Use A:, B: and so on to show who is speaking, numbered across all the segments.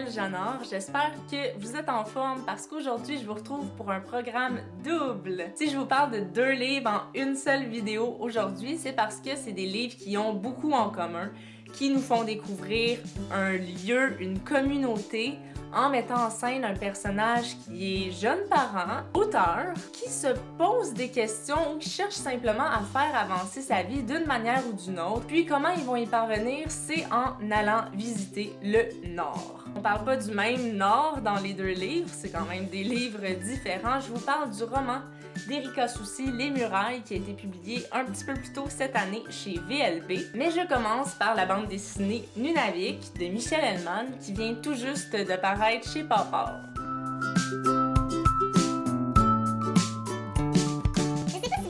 A: m'appelle Janor, j'espère que vous êtes en forme parce qu'aujourd'hui je vous retrouve pour un programme double. Si je vous parle de 2 livres en une seule vidéo aujourd'hui, c'est parce que c'est des livres qui ont beaucoup en commun, qui nous font découvrir un lieu, une communauté, en mettant en scène un personnage qui est jeune parent, auteur, qui se pose des questions ou qui cherche simplement à faire avancer sa vie d'une manière ou d'une autre. Puis comment ils vont y parvenir, c'est en allant visiter le Nord. On parle pas du même Nord dans les 2 livres, c'est quand même des livres différents. Je vous parle du roman d'Erika Soucy, Les Murailles, qui a été publié un petit peu plus tôt cette année chez VLB. Mais je commence par la bande dessinée Nunavik de Michel Hellman, qui vient tout juste de paraître chez Papa.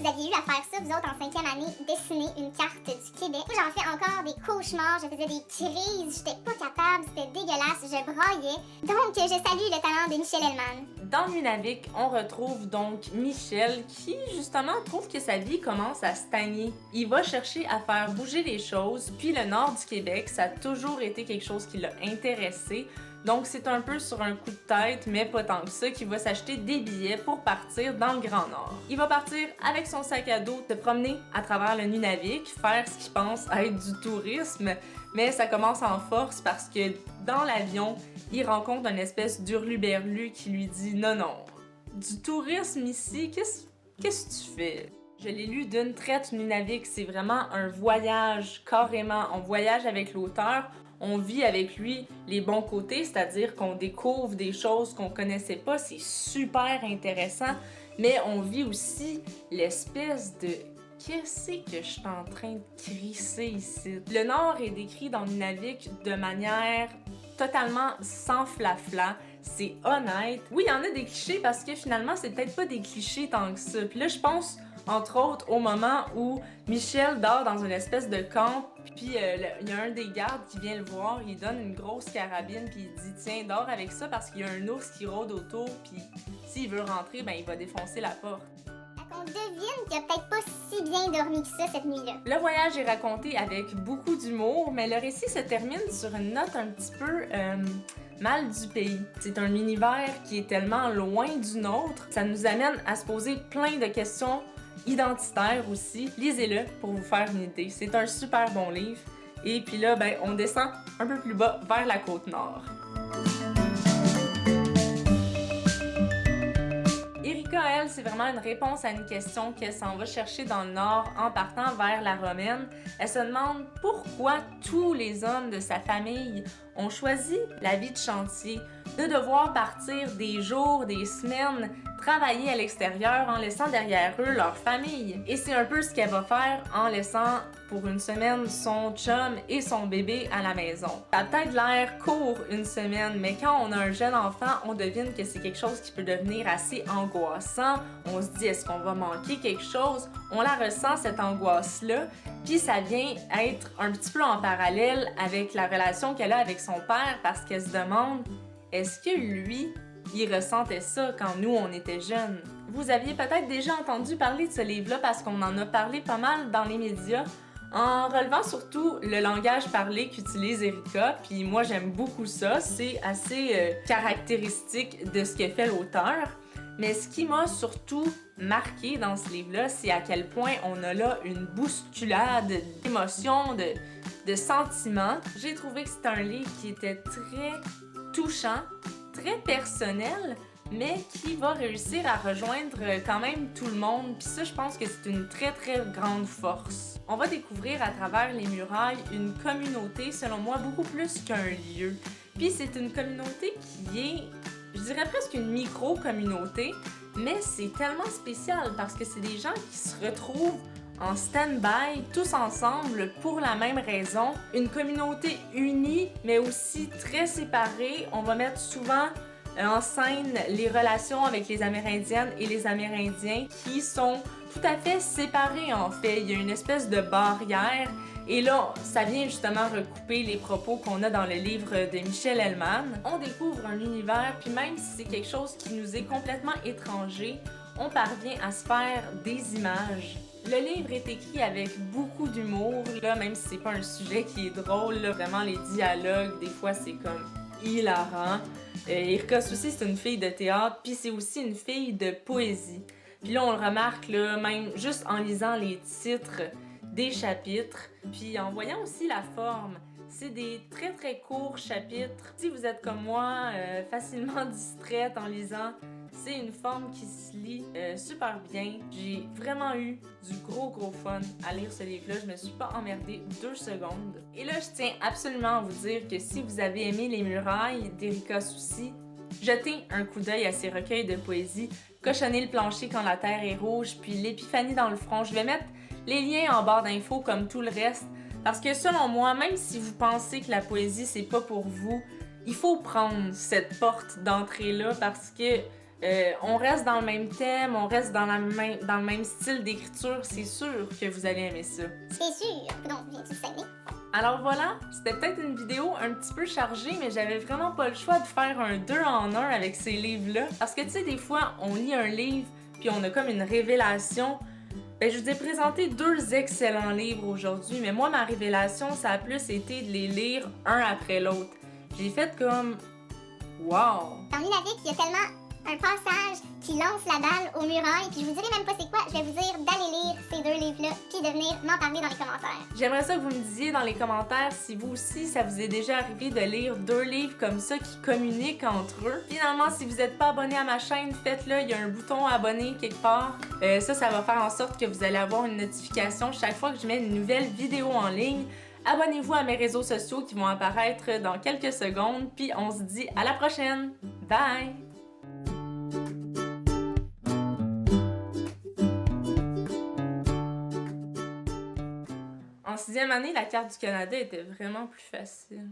B: Vous aviez eu à faire ça, vous autres, en 5e année, dessiner une carte du Québec. Moi, j'en fais encore des cauchemars, je faisais des crises, j'étais pas capable, c'était dégueulasse, je braillais. Donc, je salue le talent de Michel Hellman.
A: Dans Nunavik, on retrouve donc Michel qui, justement, trouve que sa vie commence à stagner. Il va chercher à faire bouger les choses, puis le nord du Québec, ça a toujours été quelque chose qui l'a intéressé. Donc, c'est un peu sur un coup de tête, mais pas tant que ça, qu'il va s'acheter des billets pour partir dans le Grand Nord. Il va partir avec son sac à dos, se promener à travers le Nunavik, faire ce qu'il pense être du tourisme, mais ça commence en force parce que dans l'avion, il rencontre une espèce d'hurluberlu qui lui dit « Non, non, du tourisme ici, qu'est-ce que tu fais? » Je l'ai lu d'une traite Nunavik, c'est vraiment un voyage, carrément. On voyage avec l'auteur, on vit avec lui les bons côtés, c'est-à-dire qu'on découvre des choses qu'on connaissait pas, c'est super intéressant, mais on vit aussi l'espèce de « Qu'est-ce que je suis en train de crisser ici? » Le Nord est décrit dans Nunavik de manière totalement sans flafla, c'est honnête. Oui, il y en a des clichés parce que finalement, c'est peut-être pas des clichés tant que ça. Puis là, je pense, entre autres, au moment où Michel dort dans une espèce de camp, puis il y a un des gardes qui vient le voir, il donne une grosse carabine, puis il dit « Tiens, dors avec ça parce qu'il y a un ours qui rôde autour, puis s'il veut rentrer, ben il va défoncer la porte. »
B: On devine qu'il a peut-être pas si bien dormi que ça cette nuit-là.
A: Le voyage est raconté avec beaucoup d'humour, mais le récit se termine sur une note un petit peu mal du pays. C'est un univers qui est tellement loin du nôtre, ça nous amène à se poser plein de questions identitaires aussi. Lisez-le pour vous faire une idée. C'est un super bon livre. Et puis là, ben, on descend un peu plus bas vers la côte nord. Erika, elle, c'est vraiment une réponse à une question qu'elle s'en va chercher dans le Nord en partant vers la Romaine. Elle se demande pourquoi tous les hommes de sa famille ont choisi la vie de chantier, de devoir partir des jours, des semaines, travailler à l'extérieur en laissant derrière eux leur famille. Et c'est un peu ce qu'elle va faire en laissant pour une semaine son chum et son bébé à la maison. Ça a peut-être l'air court une semaine, mais quand on a un jeune enfant, on devine que c'est quelque chose qui peut devenir assez angoissant. On se dit, est-ce qu'on va manquer quelque chose? On la ressent, cette angoisse-là, puis ça vient être un petit peu en parallèle avec la relation qu'elle a avec son père parce qu'elle se demande, est-ce que lui, il ressentait ça quand nous, on était jeunes? Vous aviez peut-être déjà entendu parler de ce livre-là parce qu'on en a parlé pas mal dans les médias, en relevant surtout le langage parlé qu'utilise Erika, puis moi j'aime beaucoup ça, c'est assez caractéristique de ce que fait l'auteur. Mais ce qui m'a surtout marqué dans ce livre-là, c'est à quel point on a là une bousculade d'émotions, de sentiments. J'ai trouvé que c'était un livre qui était très touchant, très personnel, mais qui va réussir à rejoindre quand même tout le monde. Puis ça, je pense que c'est une très très grande force. On va découvrir à travers Les Murailles une communauté, selon moi, beaucoup plus qu'un lieu. Puis c'est une communauté qui est, je dirais presque une micro-communauté, mais c'est tellement spécial parce que c'est des gens qui se retrouvent en stand-by, tous ensemble, pour la même raison. Une communauté unie, mais aussi très séparée. On va mettre souvent en scène les relations avec les Amérindiennes et les Amérindiens qui sont tout à fait séparés en fait. Il y a une espèce de barrière et là, ça vient justement recouper les propos qu'on a dans le livre de Michel Hellman. On découvre un univers, puis même si c'est quelque chose qui nous est complètement étranger, on parvient à se faire des images. Le livre est écrit avec beaucoup d'humour, là, même si c'est pas un sujet qui est drôle, là, vraiment les dialogues, des fois c'est comme hilarant. Erika Soucy, c'est une fille de théâtre, puis c'est aussi une fille de poésie. Puis là, on le remarque, là, même juste en lisant les titres des chapitres, puis en voyant aussi la forme. C'est des très très courts chapitres. Si vous êtes comme moi, facilement distraite en lisant, c'est une forme qui se lit super bien. J'ai vraiment eu du gros fun à lire ce livre-là. Je me suis pas emmerdée 2 secondes. Et là, je tiens absolument à vous dire que si vous avez aimé Les Murailles d'Erika Soucy, jetez un coup d'œil à ses recueils de poésie, Cochonner le plancher quand la terre est rouge, puis L'épiphanie dans le front. Je vais mettre les liens en barre d'infos comme tout le reste. Parce que selon moi, même si vous pensez que la poésie, c'est pas pour vous, il faut prendre cette porte d'entrée-là parce que on reste dans le même thème, on reste dans le même style d'écriture, c'est sûr que vous allez aimer ça.
B: C'est sûr. Donc, viens-tu saigner?
A: Alors voilà, c'était peut-être une vidéo un petit peu chargée, mais j'avais vraiment pas le choix de faire un 2 en 1 avec ces livres-là. Parce que tu sais, des fois, on lit un livre, puis on a comme une révélation. Ben, je vous ai présenté 2 excellents livres aujourd'hui, mais moi, ma révélation, ça a plus été de les lire un après l'autre. J'ai fait comme... Wow!
B: Dans Lunatic, il y a tellement un passage qui lance la balle aux murailles, puis je vous dirai même pas c'est quoi, je vais vous dire d'aller lire ces 2 livres-là, puis de venir m'en parler dans les commentaires.
A: J'aimerais ça que vous me disiez dans les commentaires si vous aussi, ça vous est déjà arrivé de lire 2 livres comme ça qui communiquent entre eux. Finalement, si vous n'êtes pas abonné à ma chaîne, faites-le, il y a un bouton abonner quelque part. Ça va faire en sorte que vous allez avoir une notification chaque fois que je mets une nouvelle vidéo en ligne. Abonnez-vous à mes réseaux sociaux qui vont apparaître dans quelques secondes, puis on se dit à la prochaine! Bye! En 6e année, la carte du Canada était vraiment plus facile.